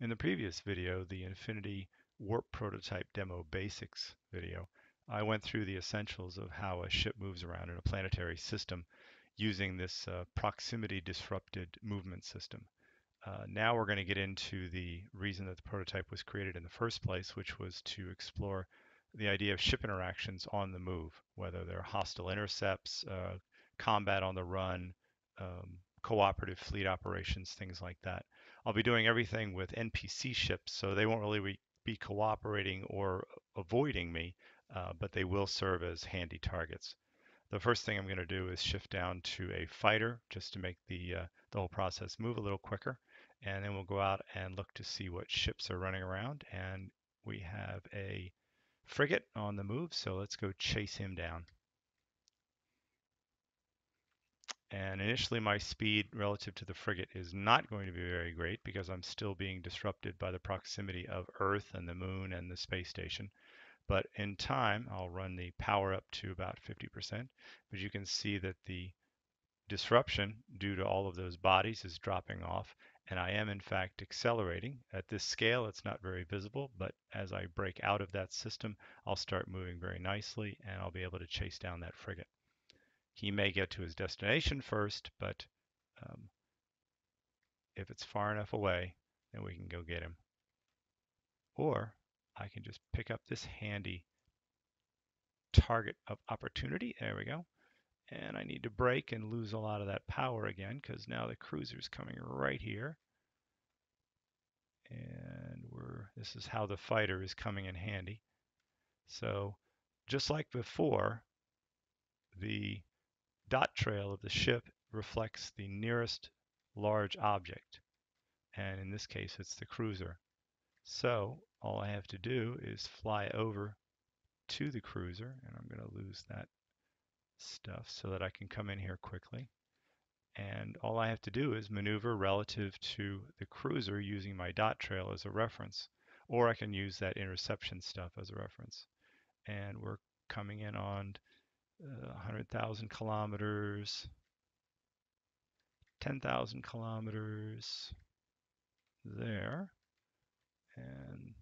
In the previous video, the Infinity Warp Prototype Demo Basics video, I went through the essentials of how a ship moves around in a planetary system using this proximity disrupted movement system. Now we're going to get into the reason that the prototype was created in the first place, which was to explore the idea of ship interactions on the move, whether they're hostile intercepts, combat on the run, cooperative fleet operations, things like that. I'll be doing everything with NPC ships, so they won't really be cooperating or avoiding me, but they will serve as handy targets. The first thing I'm going to do is shift down to a fighter just to make the whole process move a little quicker. And then we'll go out and look to see what ships are running around. And we have a frigate on the move, so let's go chase him down. And initially my speed relative to the frigate is not going to be very great because I'm still being disrupted by the proximity of Earth and the moon and the space station. But in time, I'll run the power up to about 50%. But you can see that the disruption due to all of those bodies is dropping off, and I am in fact accelerating. At this scale, it's not very visible, but as I break out of that system, I'll start moving very nicely, and I'll be able to chase down that frigate. He may get to his destination first, but if it's far enough away, then we can go get him. Or I can just pick up this handy target of opportunity. There we go. And I need to brake and lose a lot of that power again because now the cruiser's coming right here. And this is how the fighter is coming in handy. So just like before, the dot trail of the ship reflects the nearest large object. And in this case, it's the cruiser. So all I have to do is fly over to the cruiser, and I'm going to lose that stuff so that I can come in here quickly. And all I have to do is maneuver relative to the cruiser using my dot trail as a reference, or I can use that interception stuff as a reference. And we're coming in on 100,000 kilometers, 10,000 kilometers there. And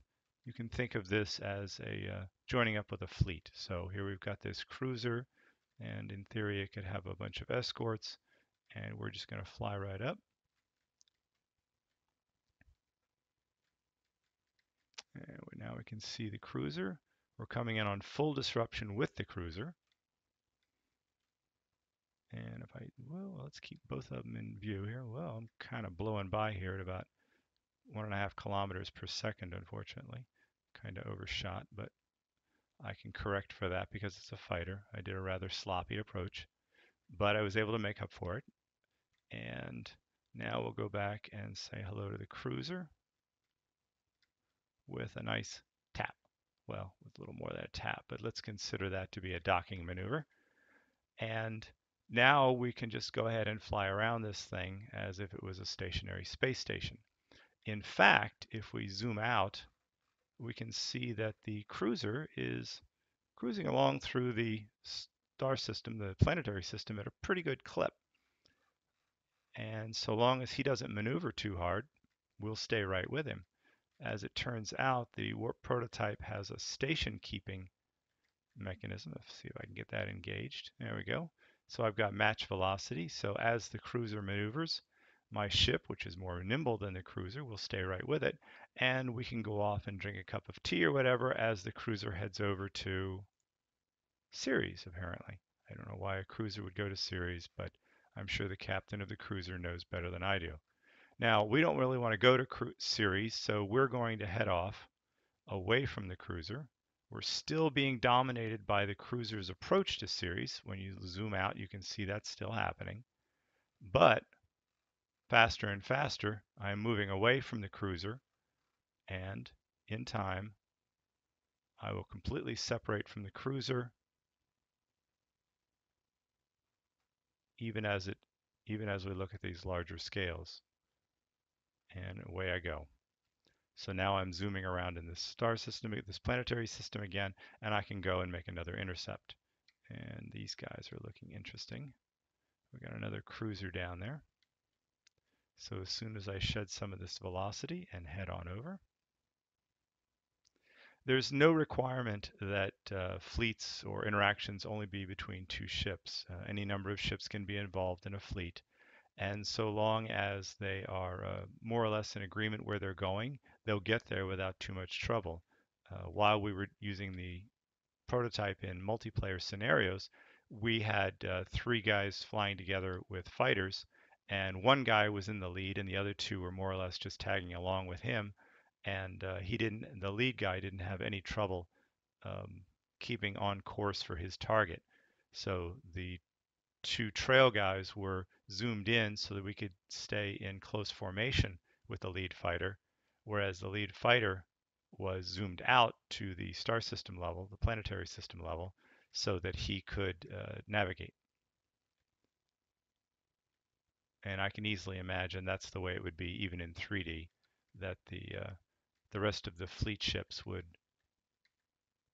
you can think of this as a joining up with a fleet. So here we've got this cruiser, and in theory it could have a bunch of escorts, and we're just going to fly right up. And now we can see the cruiser. We're coming in on full disruption with the cruiser. And well, let's keep both of them in view here. Well, I'm kind of blowing by here at about 1.5 kilometers per second, unfortunately. Kind of overshot, but I can correct for that because it's a fighter. I did a rather sloppy approach, but I was able to make up for it. And now we'll go back and say hello to the cruiser with a nice tap. Well, with a little more than a tap, but let's consider that to be a docking maneuver. And now we can just go ahead and fly around this thing as if it was a stationary space station. In fact, if we zoom out, we can see that the cruiser is cruising along through the star system, the planetary system, at a pretty good clip. And so long as he doesn't maneuver too hard, we'll stay right with him. As it turns out, the warp prototype has a station keeping mechanism. Let's see if I can get that engaged. There we go. So I've got match velocity. So as the cruiser maneuvers, my ship, which is more nimble than the cruiser, will stay right with it. And we can go off and drink a cup of tea or whatever as the cruiser heads over to Ceres, apparently. I don't know why a cruiser would go to Ceres, but I'm sure the captain of the cruiser knows better than I do. Now, we don't really want to go to Ceres, so we're going to head off away from the cruiser. We're still being dominated by the cruiser's approach to Ceres. When you zoom out, you can see that's still happening. But faster and faster, I'm moving away from the cruiser, and in time, I will completely separate from the cruiser, even as we look at these larger scales. And away I go. So now I'm zooming around in this star system, this planetary system again, and I can go and make another intercept. And these guys are looking interesting. We got another cruiser down there. So as soon as I shed some of this velocity and head on over, there's no requirement that fleets or interactions only be between two ships. Any number of ships can be involved in a fleet. And so long as they are more or less in agreement where they're going, they'll get there without too much trouble. While we were using the prototype in multiplayer scenarios, we had three guys flying together with fighters, and one guy was in the lead, and the other two were more or less just tagging along with him. And the lead guy didn't have any trouble um, keeping on course for his target. So the two trail guys were zoomed in so that we could stay in close formation with the lead fighter, whereas the lead fighter was zoomed out to the star system level, the planetary system level, so that he could navigate. And I can easily imagine that's the way it would be even in 3D, that the rest of the fleet ships would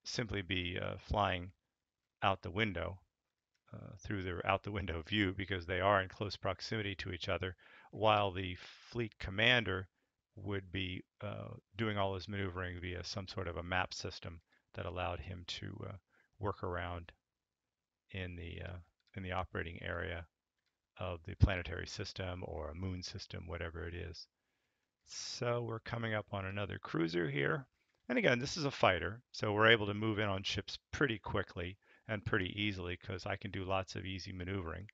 simply be flying out the window through their out the window view because they are in close proximity to each other, while the fleet commander would be doing all his maneuvering via some sort of a map system that allowed him to work around in the operating area of the planetary system or a moon system, whatever it is. So we're coming up on another cruiser here. And again, this is a fighter, so we're able to move in on ships pretty quickly and pretty easily because I can do lots of easy maneuvering.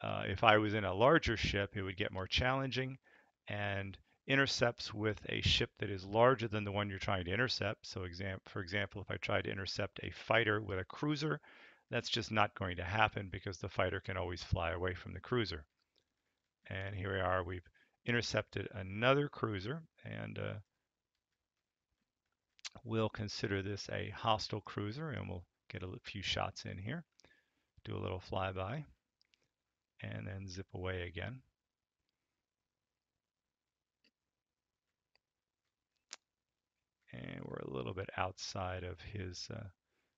If I was in a larger ship, it would get more challenging, and intercepts with a ship that is larger than the one you're trying to intercept. So for example, if I tried to intercept a fighter with a cruiser, that's just not going to happen because the fighter can always fly away from the cruiser. And here we are, we've intercepted another cruiser, and we'll consider this a hostile cruiser, and we'll get a few shots in here, do a little flyby, and then zip away again. And we're a little bit outside of his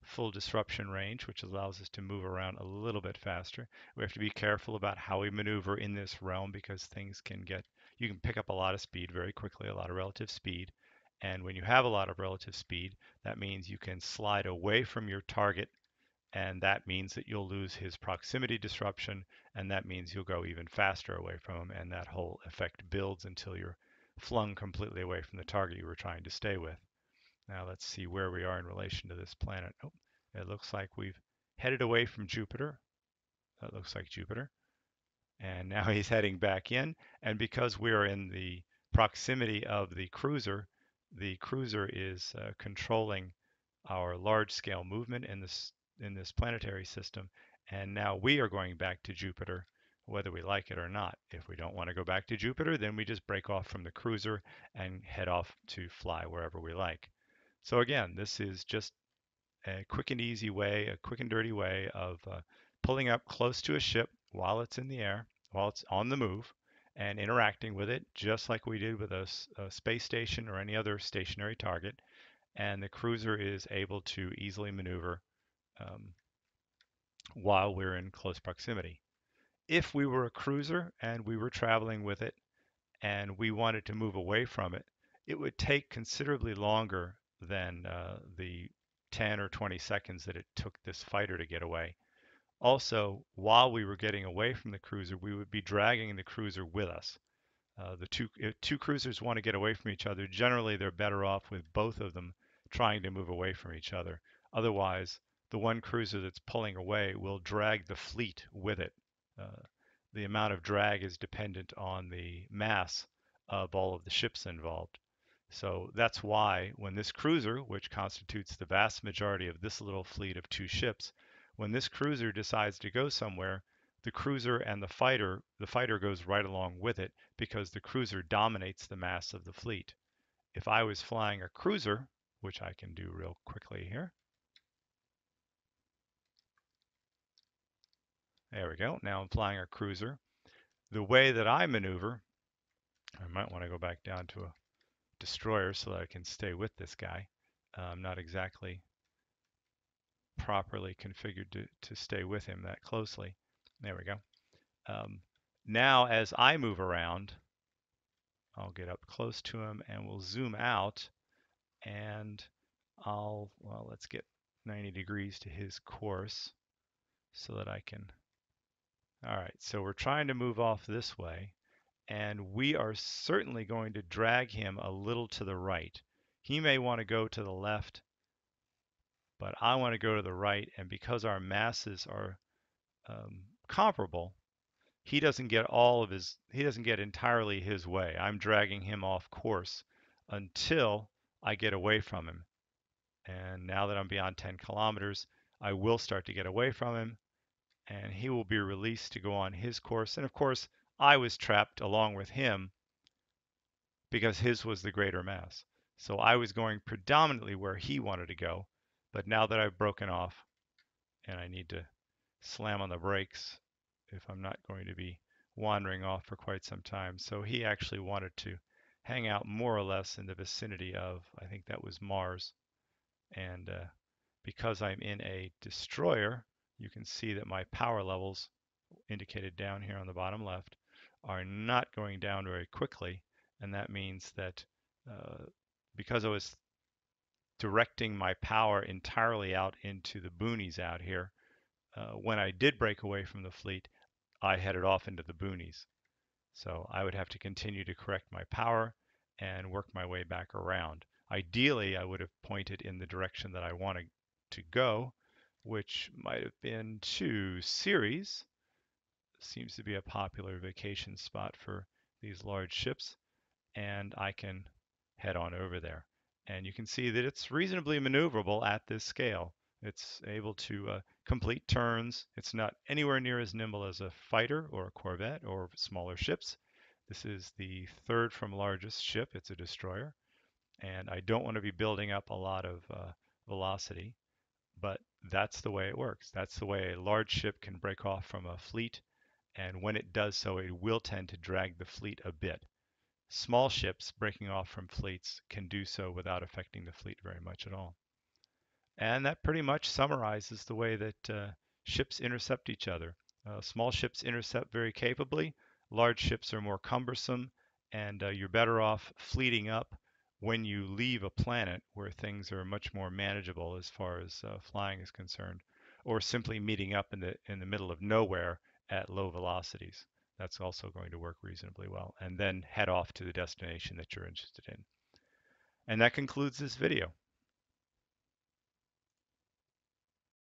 full disruption range, which allows us to move around a little bit faster. We have to be careful about how we maneuver in this realm because you can pick up a lot of speed very quickly, a lot of relative speed. And when you have a lot of relative speed, that means you can slide away from your target, and that means that you'll lose his proximity disruption, and that means you'll go even faster away from him, and that whole effect builds until you're flung completely away from the target you were trying to stay with. Now let's see where we are in relation to this planet. Oh, it looks like we've headed away from Jupiter. That looks like Jupiter. And now he's heading back in. And because we're in the proximity of the cruiser is controlling our large-scale movement in this planetary system. And now we are going back to Jupiter, whether we like it or not. If we don't want to go back to Jupiter, then we just break off from the cruiser and head off to fly wherever we like. So again, this is just a quick and easy way, a quick and dirty way of pulling up close to a ship while it's in the air, while it's on the move, and interacting with it just like we did with a space station or any other stationary target. And the cruiser is able to easily maneuver um, while we're in close proximity. If we were a cruiser and we were traveling with it and we wanted to move away from it, it would take considerably longer than the 10 or 20 seconds that it took this fighter to get away. Also, while we were getting away from the cruiser, we would be dragging the cruiser with us. If two cruisers want to get away from each other, generally they're better off with both of them trying to move away from each other. Otherwise, the one cruiser that's pulling away will drag the fleet with it. Uh, the amount of drag is dependent on the mass of all of the ships involved. So that's why when this cruiser, which constitutes the vast majority of this little fleet of two ships, when this cruiser decides to go somewhere, the cruiser and the fighter goes right along with it because the cruiser dominates the mass of the fleet. If I was flying a cruiser, which I can do real quickly here, there we go. Now I'm flying a cruiser. The way that I maneuver, I might want to go back down to a destroyer so that I can stay with this guy. Not exactly properly configured to stay with him that closely. There we go. Um, Now, as I move around, I'll get up close to him and we'll zoom out and well, let's get 90 degrees to his course so that I can, all right, so we're trying to move off this way and we are certainly going to drag him a little to the right. He may want to go to the left, but I want to go to the right, and because our masses are comparable, he doesn't get entirely his way. I'm dragging him off course until I get away from him. And now that I'm beyond 10 kilometers, I will start to get away from him and he will be released to go on his course. And of course, I was trapped along with him because his was the greater mass. So I was going predominantly where he wanted to go. But now that I've broken off and I need to slam on the brakes if I'm not going to be wandering off for quite some time. So he actually wanted to hang out more or less in the vicinity of, I think that was Mars. And because I'm in a destroyer, you can see that my power levels, indicated down here on the bottom left, are not going down very quickly. And that means that uh, because I was directing my power entirely out into the boonies out here, when I did break away from the fleet, I headed off into the boonies. So I would have to continue to correct my power and work my way back around. Ideally, I would have pointed in the direction that I wanted to go, which might have been to Ceres. Seems to be a popular vacation spot for these large ships, and I can head on over there. And you can see that it's reasonably maneuverable at this scale. It's able to complete turns. It's not anywhere near as nimble as a fighter or a corvette or smaller ships. This is the third from largest ship. It's a destroyer. And I don't want to be building up a lot of velocity, but that's the way it works. That's the way a large ship can break off from a fleet. And when it does so, it will tend to drag the fleet a bit. Small ships breaking off from fleets can do so without affecting the fleet very much at all. And that pretty much summarizes the way that ships intercept each other. Small ships intercept very capably. Large ships are more cumbersome, and you're better off fleeting up when you leave a planet where things are much more manageable as far as flying is concerned, or simply meeting up in the middle of nowhere at low velocities. That's also going to work reasonably well, and then head off to the destination that you're interested in. And that concludes this video.